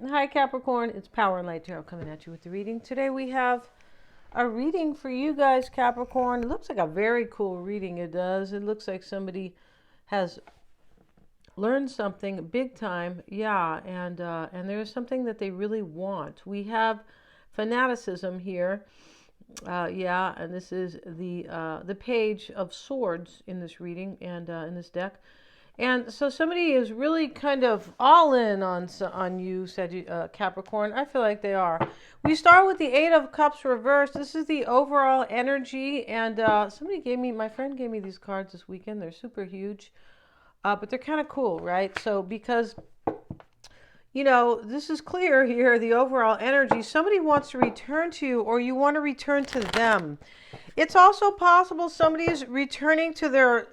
Hi, Capricorn. It's Power and Light Tarot coming at you with the reading. Today we have a reading for you guys, Capricorn. It looks like a very cool reading. It does. It looks like somebody has learned something big time. Yeah, and there's something that they really want. We have fanaticism here. Yeah, and this is the page of swords in this reading and in this deck. And so somebody is really kind of all in on you, Capricorn. I feel like they are. We start with the Eight of Cups reversed. This is the overall energy. And my friend gave me these cards this weekend. They're super huge, but they're kind of cool, right? So because, this is clear here, the overall energy. Somebody wants to return to you or you want to return to them. It's also possible somebody is returning to their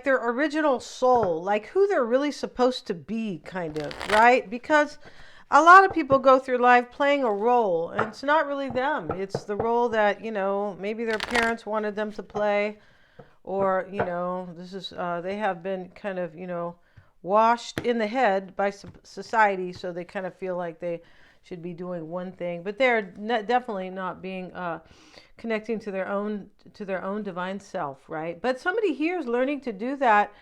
original soul, like who they're really supposed to be, kind of, right? Because a lot of people go through life playing a role, and it's not really them. It's the role that, maybe their parents wanted them to play, or, they have been kind of, washed in the head by society, so they kind of feel like they should be doing one thing, but they're definitely not being connecting to their own divine self, right? But somebody here is learning to do that.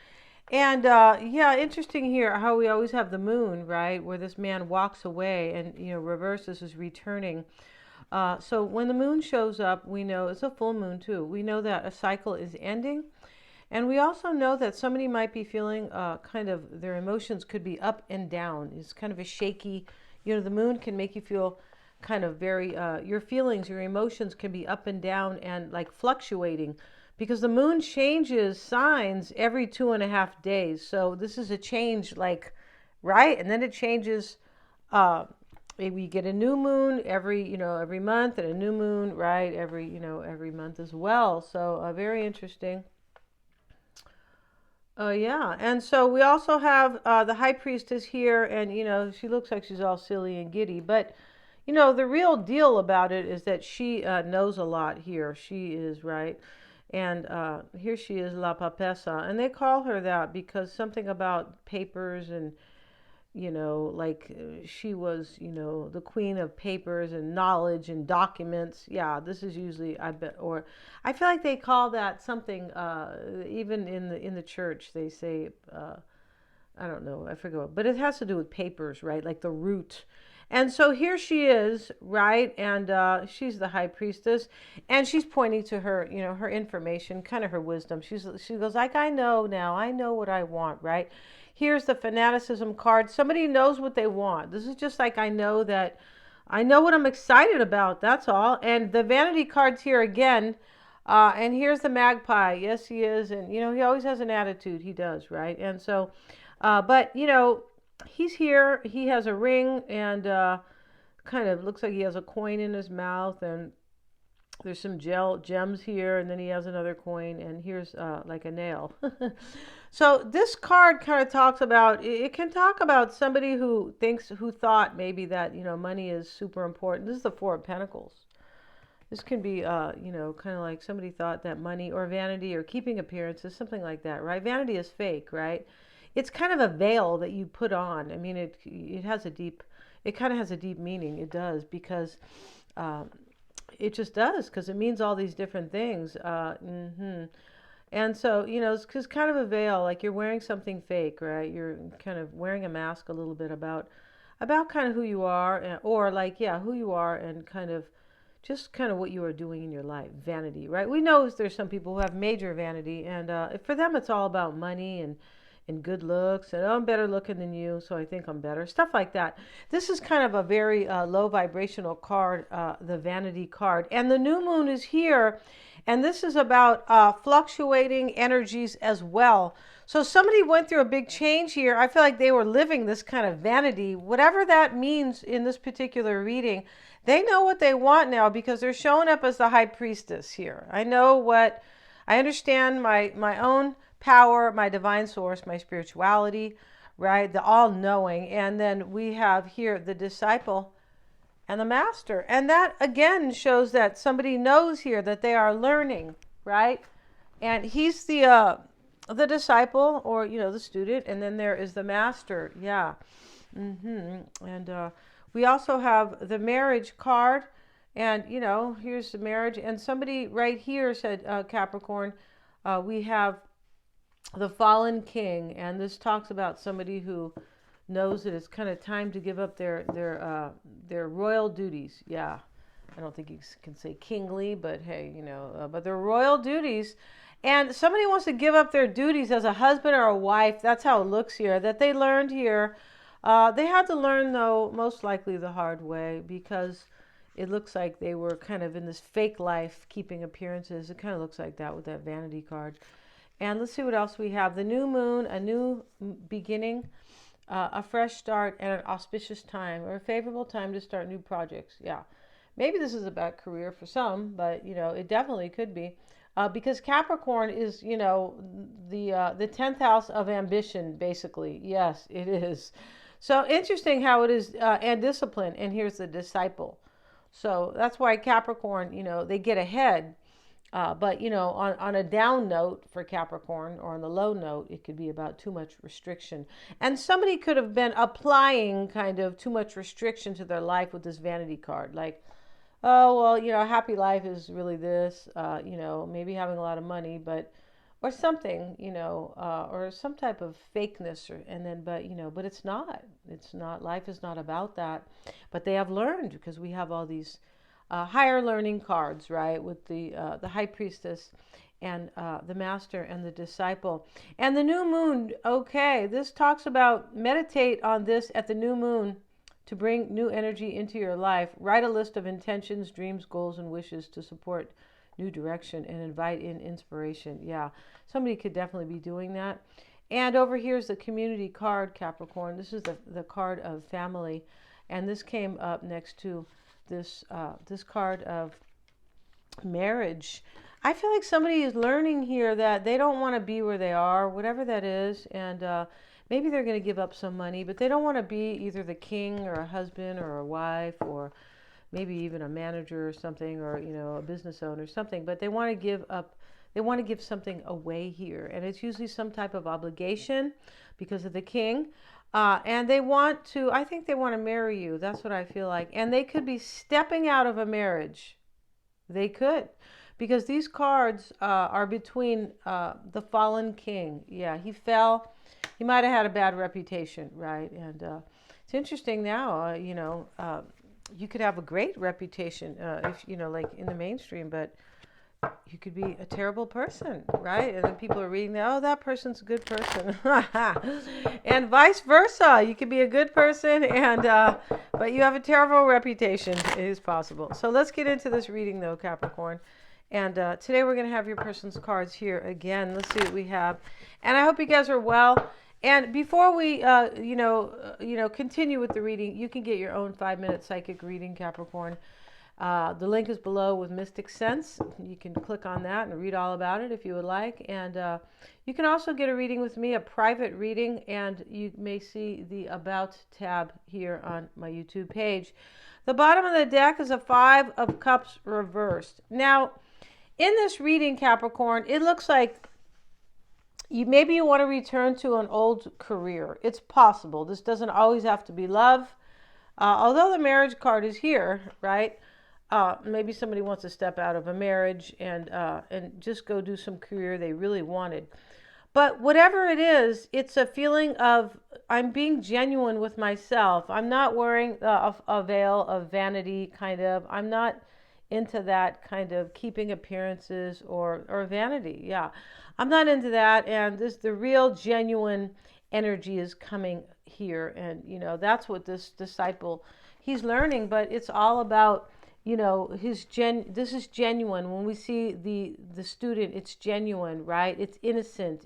And yeah, interesting here how we always have the moon, right, where this man walks away, and reverses is returning. So when the moon shows up, we know it's a full moon too. We know that a cycle is ending. And we also know that somebody might be feeling kind of their emotions could be up and down. It's kind of a shaky, the moon can make you feel kind of very, your feelings, your emotions can be up and down and like fluctuating because the moon changes signs every 2.5 days. So this is a change, like, right? And then it changes, maybe you get a new moon every month, and a new moon, right? Every month as well. So very interesting. Yeah, and so we also have the high priestess here, and she looks like she's all silly and giddy, but the real deal about it is that she knows a lot here. She is right, and here she is, La Papessa, and they call her that because something about papers and she was, the queen of papers and knowledge and documents. Yeah, this is usually, I bet, or I feel like they call that something, even in the church, they say, I don't know, I forget, but it has to do with papers, right? Like the root. And so here she is, right? And she's the high priestess, and she's pointing to her, her information, kind of her wisdom. She goes like, I know now, I know what I want, right? Here's the fanaticism card. Somebody knows what they want. This is just like, I know what I'm excited about. That's all. And the vanity card's here again. And here's the magpie. Yes, he is. And, he always has an attitude. He does, right? And so, but, he's here. He has a ring and kind of looks like he has a coin in his mouth. And there's some gems here, and then he has another coin, and here's like a nail. So this card kind of talks about, it can talk about somebody who thought maybe that, money is super important. This is the Four of Pentacles. This can be, kind of like somebody thought that money or vanity or keeping appearances, something like that, right? Vanity is fake, right? It's kind of a veil that you put on. I mean, it kind of has a deep meaning. It does, because it just does, because it means all these different things. And so, it's just kind of a veil, like you're wearing something fake, right? You're kind of wearing a mask a little bit about kind of who you are, or like, yeah, who you are, and kind of just kind of what you are doing in your life. Vanity, right? We know there's some people who have major vanity, and for them it's all about money and good looks, and oh, I'm better looking than you, so I think I'm better, stuff like that. This is kind of a very low vibrational card, the vanity card, and the new moon is here, and this is about fluctuating energies as well. So somebody went through a big change here. I feel like they were living this kind of vanity, whatever that means in this particular reading. They know what they want now because they're showing up as the high priestess here. I understand my own power, my divine source, my spirituality, right? The all-knowing. And then we have here the disciple and the master. And that again shows that somebody knows here that they are learning, right? And he's the disciple, or the student, and then there is the master. Yeah. And we also have the marriage card. And, here's the marriage. And somebody right here said, Capricorn, we have the fallen king. And this talks about somebody who knows that it's kind of time to give up their royal duties. Yeah. I don't think you can say kingly, but hey, but their royal duties. And somebody wants to give up their duties as a husband or a wife. That's how it looks here, that they learned here. They had to learn, though, most likely the hard way, because it looks like they were kind of in this fake life, keeping appearances. It kind of looks like that with that vanity card. And let's see what else we have. The new moon, a new beginning, a fresh start, and an auspicious time, or a favorable time to start new projects. Yeah. Maybe this is about career for some, but, it definitely could be. Because Capricorn is, the 10th house of ambition, basically. Yes, it is. So interesting how it is, and discipline. And here's the disciple. So that's why Capricorn, they get ahead. But, on a down note for Capricorn, or on the low note, it could be about too much restriction. And somebody could have been applying kind of too much restriction to their life with this vanity card. Like, oh, well, happy life is really this, maybe having a lot of money, or something, or some type of fakeness, but it's not, life is not about that. But they have learned, because we have all these higher learning cards, right, with the high priestess and the master and the disciple. And the new moon, okay, this talks about meditate on this at the new moon to bring new energy into your life. Write a list of intentions, dreams, goals, and wishes to support new direction and invite in inspiration. Yeah, somebody could definitely be doing that. And over here is the community card, Capricorn. This is the card of family. And this came up next to this card of marriage. I feel like somebody is learning here that they don't want to be where they are, whatever that is. And maybe they're going to give up some money, but they don't want to be either the king or a husband or a wife, or maybe even a manager or something, or, a business owner or something. But they want to give up, they want to give something away here. And it's usually some type of obligation because of the king. And I think they want to marry you. That's what I feel like. And they could be stepping out of a marriage. They could. Because these cards are between the fallen king. Yeah, he fell. He might have had a bad reputation, right? And it's interesting now, you could have a great reputation if, like in the mainstream, but you could be a terrible person, right? And then people are reading that, oh, that person's a good person. And vice versa. You could be a good person, but you have a terrible reputation. It is possible. So let's get into this reading, though, Capricorn. And today we're going to have your person's cards here again. Let's see what we have. And I hope you guys are well. And before we, continue with the reading, you can get your own 5-minute psychic reading, Capricorn. The link is below with Mystic Sense. You can click on that and read all about it if you would like. And you can also get a reading with me, a private reading, and you may see the About tab here on my YouTube page. The bottom of the deck is a 5 of Cups reversed. Now, in this reading, Capricorn, it looks like maybe you want to return to an old career. It's possible. This doesn't always have to be love. Although the marriage card is here, right? Maybe somebody wants to step out of a marriage and just go do some career they really wanted. But whatever it is, it's a feeling of I'm being genuine with myself. I'm not wearing a veil of vanity, kind of. I'm not into that kind of keeping appearances or vanity. Yeah, I'm not into that. And the real genuine energy is coming here. And, that's what this disciple, he's learning, but it's all about, this is genuine. When we see the student, it's genuine, right? It's innocent.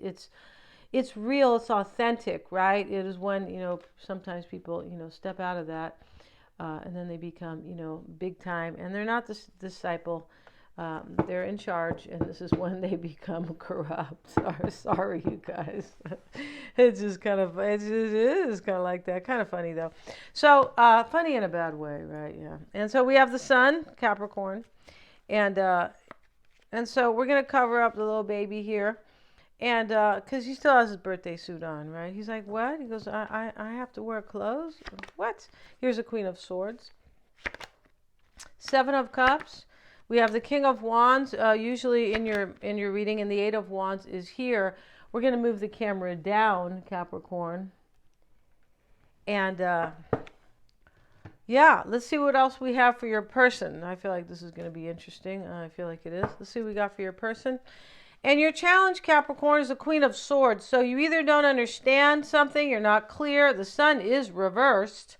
It's real. It's authentic, right? It is when, sometimes people, step out of that. And then they become, big time. And they're not the disciple. They're in charge. And this is when they become corrupt. Sorry, you guys. It's just kind of, it is kind of like that. Kind of funny, though. So, funny in a bad way, right? Yeah. And so we have the sun, Capricorn. And so we're going to cover up the little baby here. And because he still has his birthday suit on, right? He's like, what? He goes, I have to wear clothes? What? Here's a Queen of Swords. Seven of Cups. We have the King of Wands. Usually in your reading, and the Eight of Wands is here. We're going to move the camera down, Capricorn. And yeah, let's see what else we have for your person. I feel like this is going to be interesting. I feel like it is. Let's see what we got for your person. And your challenge, Capricorn, is the Queen of Swords. So you either don't understand something, you're not clear. The sun is reversed.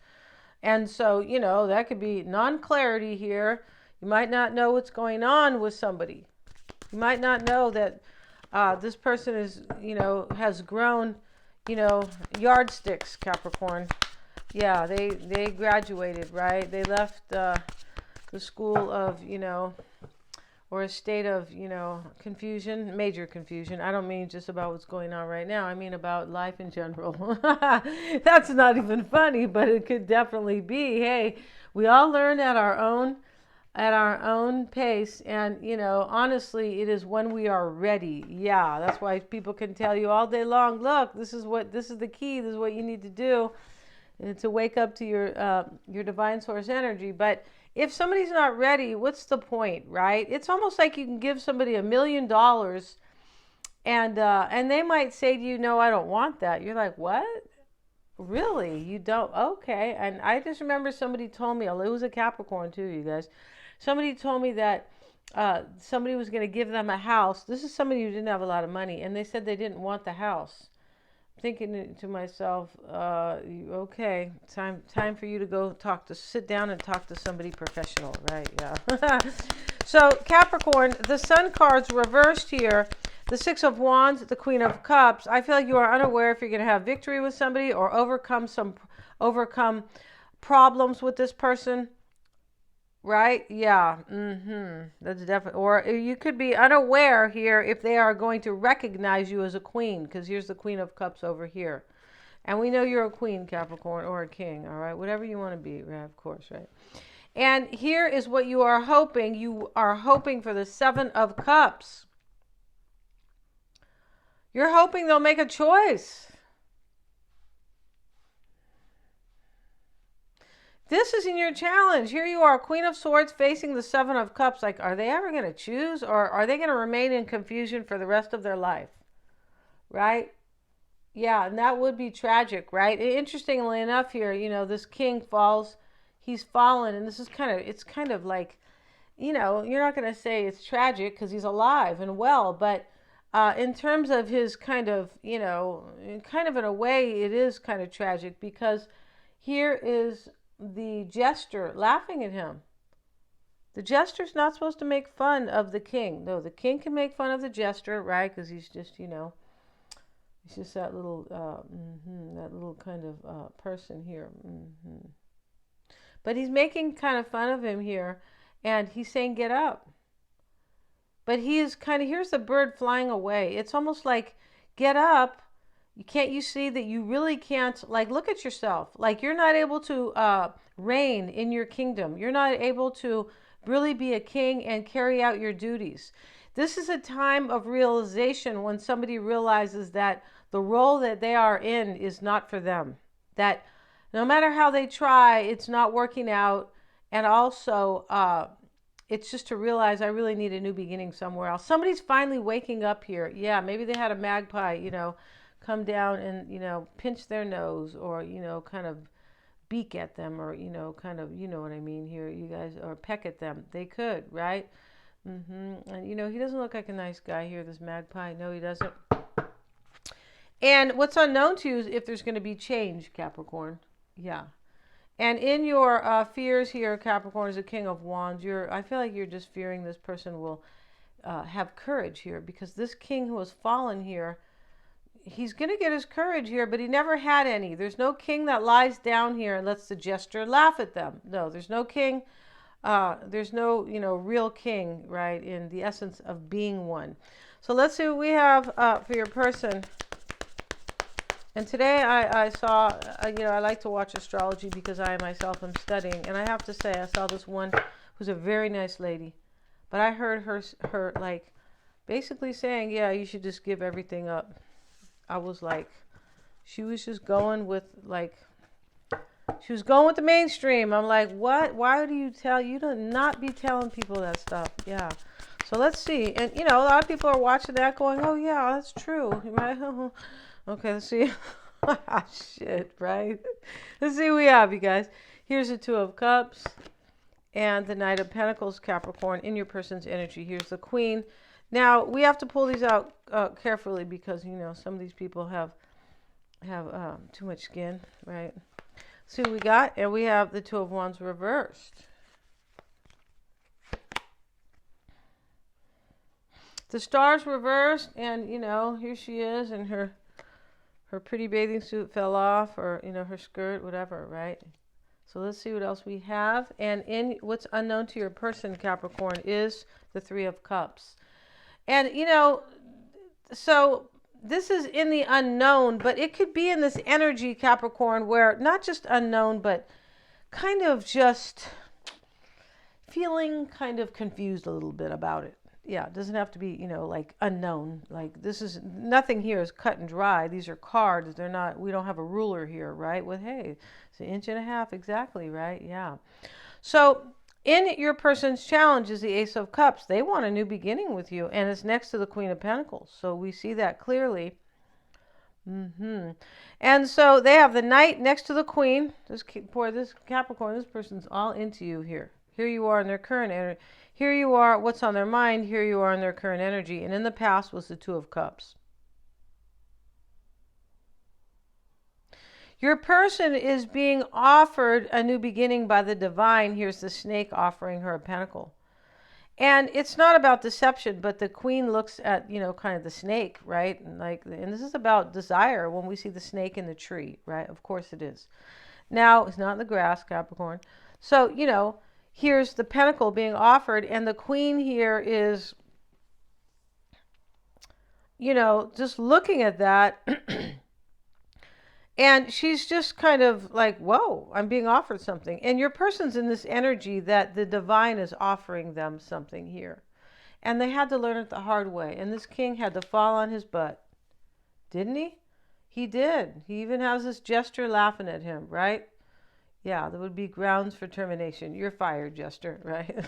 And so, that could be non-clarity here. You might not know what's going on with somebody. You might not know that this person is, has grown, yardsticks, Capricorn. Yeah, they graduated, right? They left the school of, or a state of, confusion, major confusion. I don't mean just about what's going on right now. I mean about life in general. That's not even funny, but it could definitely be. Hey, we all learn at our own pace. And, honestly, it is when we are ready. Yeah, that's why people can tell you all day long, look, this is the key. This is what you need to do to wake up to your divine source energy. But if somebody's not ready, what's the point, right? It's almost like you can give somebody $1 million and they might say to you, no, I don't want that. You're like, what? Really? You don't? Okay. And I just remember somebody told me, it was a Capricorn too, you guys. Somebody told me that somebody was going to give them a house. This is somebody who didn't have a lot of money, and they said they didn't want the house. Thinking to myself, okay, time for you to go sit down and talk to somebody professional, right? Yeah. So Capricorn, the Sun card's reversed here. The Six of Wands, the Queen of Cups. I feel like you are unaware if you're going to have victory with somebody or overcome problems with this person. Right? Yeah. That's definitely. Or you could be unaware here if they are going to recognize you as a queen, because here's the Queen of Cups over here. And we know you're a queen, Capricorn, or a king, all right? Whatever you want to be, right? Of course, right? And here is what you are hoping. You are hoping for the Seven of Cups. You're hoping they'll make a choice. This is in your challenge. Here you are, Queen of Swords facing the Seven of Cups. Like, are they ever going to choose, or are they going to remain in confusion for the rest of their life? Right? Yeah, and that would be tragic, right? Interestingly enough here, this king falls. He's fallen, and this is it's kind of like, you're not going to say it's tragic because he's alive and well, but in terms of his kind of in a way, it is kind of tragic, because here is the jester laughing at him. The jester's not supposed to make fun of the king. No, the king can make fun of the jester, right? Because he's just, he's just that little kind of person here. But he's making kind of fun of him here, and he's saying, get up. But he is here's the bird flying away. It's almost like, get up. You see that you really can't, look at yourself. You're not able to reign in your kingdom. You're not able to really be a king and carry out your duties. This is a time of realization when somebody realizes that the role that they are in is not for them. That no matter how they try, it's not working out. And also, it's just to realize I really need a new beginning somewhere else. Somebody's finally waking up here. Yeah, maybe they had a magpie, come down and, pinch their nose, or, kind of beak at them, or, kind of, what I mean here, you guys, or peck at them. They could, right? And, he doesn't look like a nice guy here, this magpie. No, he doesn't. And what's unknown to you is if there's going to be change, Capricorn. Yeah. And in your fears here, Capricorn, is a King of Wands. I feel like you're just fearing this person will have courage here, because this king who has fallen here, he's going to get his courage here, but he never had any. There's no king that lies down here and lets the jester laugh at them. No, there's no king. There's no, real king, right, in the essence of being one. So let's see what we have for your person. And today I saw, I like to watch astrology because I myself am studying. And I have to say, I saw this one who's a very nice lady. But I heard her Basically saying, yeah, you should just give everything up. I was like, she was just going with like, she was going with the mainstream. I'm like, what? Why do you not be telling people that stuff? Yeah. So let's see. And, a lot of people are watching that going, oh, yeah, that's true. Okay, let's see. Shit, right? Let's see what we have, you guys. Here's the Two of Cups and the Knight of Pentacles, Capricorn, in your person's energy. Here's the Queen. Now, we have to pull these out carefully because, some of these people have too much skin, right? See what we got? And we have the Two of Wands reversed. The stars reversed, and, here she is, and her pretty bathing suit fell off, or, her skirt, whatever, right? So let's see what else we have. And in what's unknown to your person, Capricorn, is the Three of Cups. And, so this is in the unknown, but it could be in this energy, Capricorn, where not just unknown, but kind of just feeling kind of confused a little bit about it. Yeah, it doesn't have to be, like unknown. Like this is nothing here is cut and dry. These are cards. They're not, we don't have a ruler here, right? With, hey, it's 1.5 inches exactly, right? Yeah. So in your person's challenge is the Ace of Cups. They want a new beginning with you, and it's next to the Queen of Pentacles. So we see that clearly. And so they have the Knight next to the Queen. This Capricorn, this person's all into you here. Here you are in their current energy. Here you are, what's on their mind. Here you are in their current energy. And in the past was the Two of Cups. Your person is being offered a new beginning by the divine. Here's the snake offering her a pentacle. And it's not about deception, but the Queen looks at, kind of the snake, right? And this is about desire when we see the snake in the tree, right? Of course it is. Now, it's not in the grass, Capricorn. So, here's the pentacle being offered, and the Queen here is, just looking at that. And she's just kind of like, whoa, I'm being offered something. And your person's in this energy that the divine is offering them something here. And they had to learn it the hard way. And this king had to fall on his butt. Didn't he? He did. He even has this jester laughing at him, right? Yeah, there would be grounds for termination. You're fired, jester, right?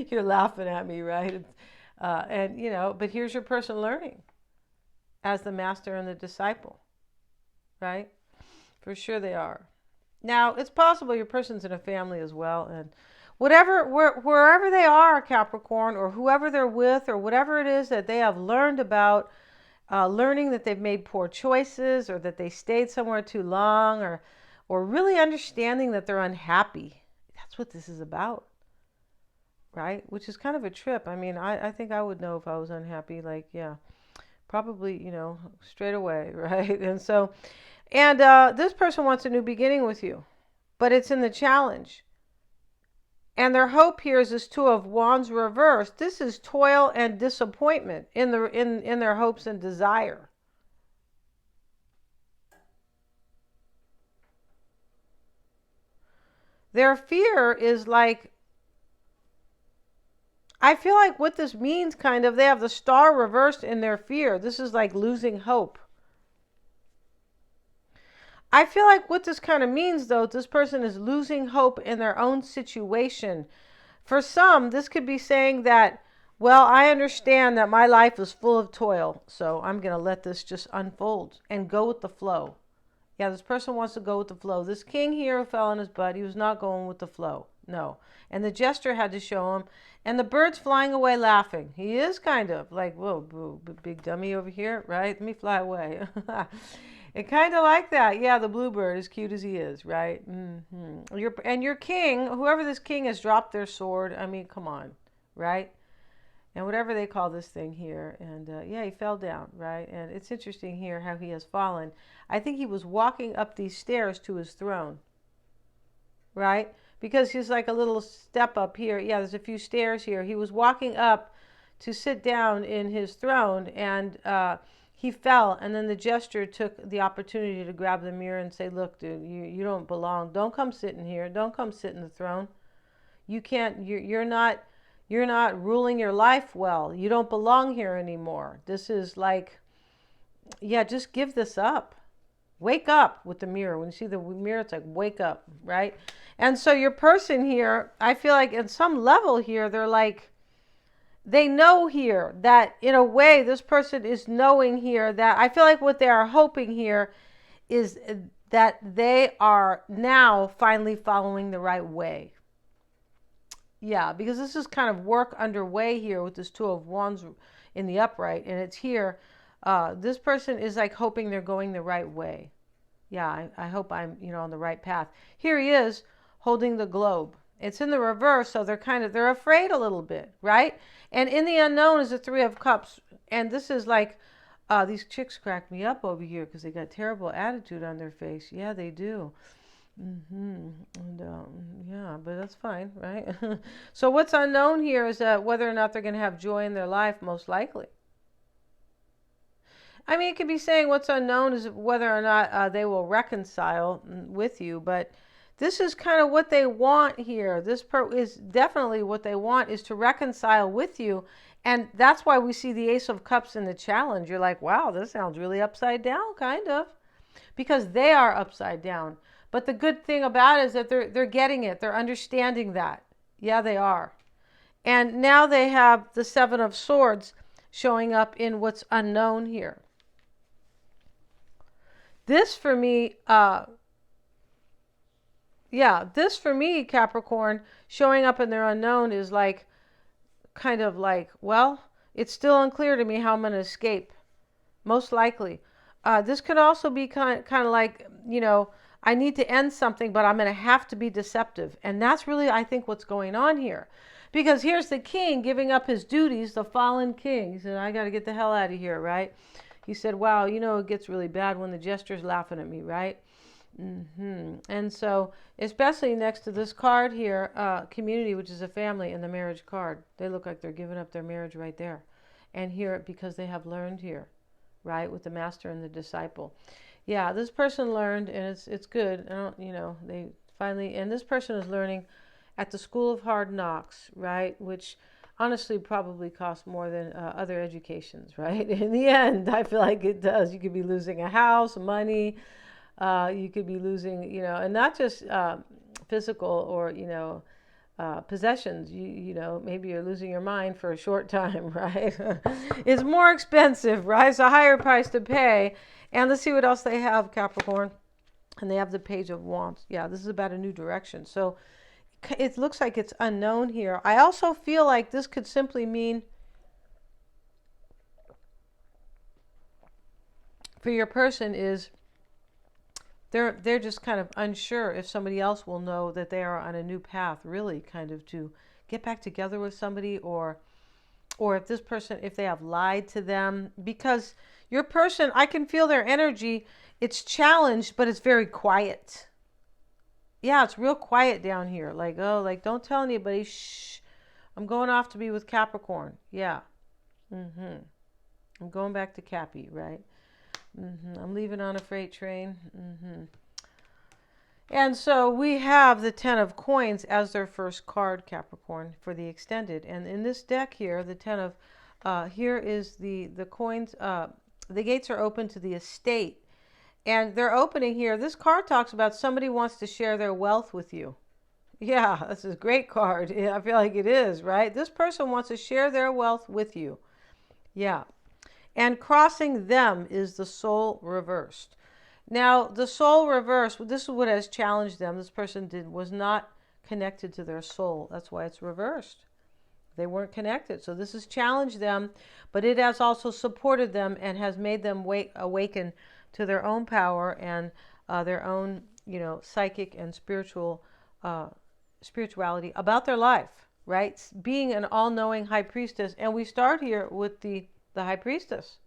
You're laughing at me, right? But here's your person learning as the master and the disciple. Right? For sure they are. Now, it's possible your person's in a family as well. And wherever they are, Capricorn, or whoever they're with, or whatever it is that they have learned about, learning that they've made poor choices, or that they stayed somewhere too long, or really understanding that they're unhappy. That's what this is about. Right? Which is kind of a trip. I mean, I think I would know if I was unhappy. Like, yeah, probably, straight away. Right? And this person wants a new beginning with you, but it's in the challenge. And their hope here is this Two of Wands reversed. This is toil and disappointment in their hopes and desire. Their fear is like, I feel like what this means kind of, they have the star reversed in their fear. This is like losing hope. I feel like what this kind of means, though, this person is losing hope in their own situation. For some, this could be saying that, well, I understand that my life is full of toil, so I'm going to let this just unfold and go with the flow. Yeah, this person wants to go with the flow. This king here who fell on his butt, he was not going with the flow. No. And the jester had to show him. And the bird's flying away laughing. He is kind of like, whoa, big dummy over here, right? Let me fly away. It kind of like that. Yeah, the bluebird, as cute as he is, right? Your king, whoever this king has dropped their sword. I mean, come on, right? And whatever they call this thing here. And yeah, he fell down, right? And it's interesting here how he has fallen. I think he was walking up these stairs to his throne, right? Because he's like a little step up here. Yeah, there's a few stairs here. He was walking up to sit down in his throne, and he fell, and then the jester took the opportunity to grab the mirror and say, look, dude, you don't belong. Don't come sit in here. Don't come sit in the throne. You can't, you're not You're not ruling your life well. You don't belong here anymore. This is like, yeah, just give this up. Wake up with the mirror. When you see the mirror, it's like, wake up, right? And so your person here, I feel like at some level here, they're like, they know here that in a way, this person is knowing here that I feel like what they are hoping here is that they are now finally following the right way. Yeah, because this is kind of work underway here with this Two of Wands in the upright, and it's here. This person is like hoping they're going the right way. Yeah, I hope I'm, on the right path. Here he is holding the globe. It's in the reverse, so they're afraid a little bit, right? And in the unknown is the Three of Cups, and this is like, these chicks crack me up over here because they got terrible attitude on their face. Yeah, they do. And yeah, but that's fine, right? So what's unknown here is that whether or not they're going to have joy in their life, most likely. I mean, it could be saying what's unknown is whether or not they will reconcile with you, but this is kind of what they want here. This is definitely what they want, is to reconcile with you. And that's why we see the Ace of Cups in the challenge. You're like, wow, this sounds really upside down, kind of. Because they are upside down. But the good thing about it is that they're getting it. They're understanding that. Yeah, they are. And now they have the Seven of Swords showing up in what's unknown here. This for me, this for me, Capricorn, showing up in their unknown is like, kind of like, well, it's still unclear to me how I'm going to escape. Most likely. This could also be kind of like, I need to end something, but I'm going to have to be deceptive. And that's really, I think, what's going on here. Because here's the king giving up his duties, the fallen king. He said, I got to get the hell out of here, right? He said, wow, it gets really bad when the jester's laughing at me, right? And so, especially next to this card here, community, which is a family, and the marriage card. They look like they're giving up their marriage right there. And here, because they have learned here, right, with the master and the disciple. Yeah, this person learned, and it's good. They finally, and this person is learning at the School of Hard Knocks, right, which honestly probably costs more than other educations, right? In the end, I feel like it does. You could be losing a house, money. You could be losing, and not just physical or, possessions. Maybe you're losing your mind for a short time, right? It's more expensive, right? It's a higher price to pay. And let's see what else they have, Capricorn. And they have the Page of Wands. Yeah, this is about a new direction. So it looks like it's unknown here. I also feel like this could simply mean for your person is they're just kind of unsure if somebody else will know that they are on a new path, really kind of to get back together with somebody, or if this person, if they have lied to them. Because your person, I can feel their energy. It's challenged, but it's very quiet. Yeah, it's real quiet down here. Like, don't tell anybody. Shh. I'm going off to be with Capricorn. Yeah. I'm going back to Cappy, right? I'm leaving on a freight train. And so we have the Ten of Coins as their first card, Capricorn, for the extended. And in this deck here, the Ten of, here is the coins. The gates are open to the estate. And they're opening here. This card talks about somebody wants to share their wealth with you. Yeah, this is a great card. I feel like it is, right? This person wants to share their wealth with you. Yeah. And crossing them is the soul reversed. Now, the soul reversed, this is what has challenged them. This person was not connected to their soul. That's why it's reversed. They weren't connected. So this has challenged them, but it has also supported them and has made them awaken to their own power and their own, psychic and spirituality about their life, right? Being an all-knowing high priestess. And we start here with the high priestess.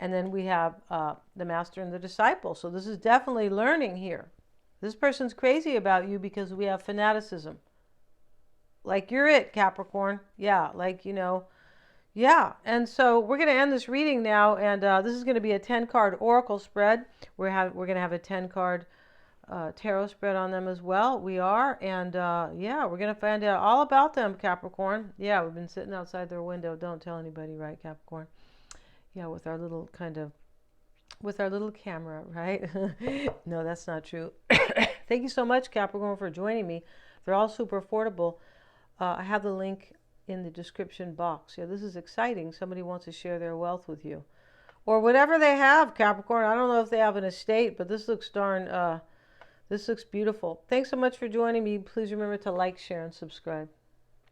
And then we have the master and the disciple. So this is definitely learning here. This person's crazy about you because we have fanaticism. Like, you're it, Capricorn. Yeah, yeah. And so we're going to end this reading now. And this is going to be a 10-card oracle spread. We're going to have a 10-card tarot spread on them as well. We are, and yeah, we're gonna find out all about them, Capricorn. Yeah, we've been sitting outside their window. Don't tell anybody, right, Capricorn? Yeah, with our little camera, right? No, that's not true. Thank you so much, Capricorn, for joining me. They're all super affordable. I have the link in the description box. Yeah, this is exciting. Somebody wants to share their wealth with you, or whatever they have, Capricorn. I don't know if they have an estate, but this looks this looks beautiful. Thanks so much for joining me. Please remember to like, share, and subscribe.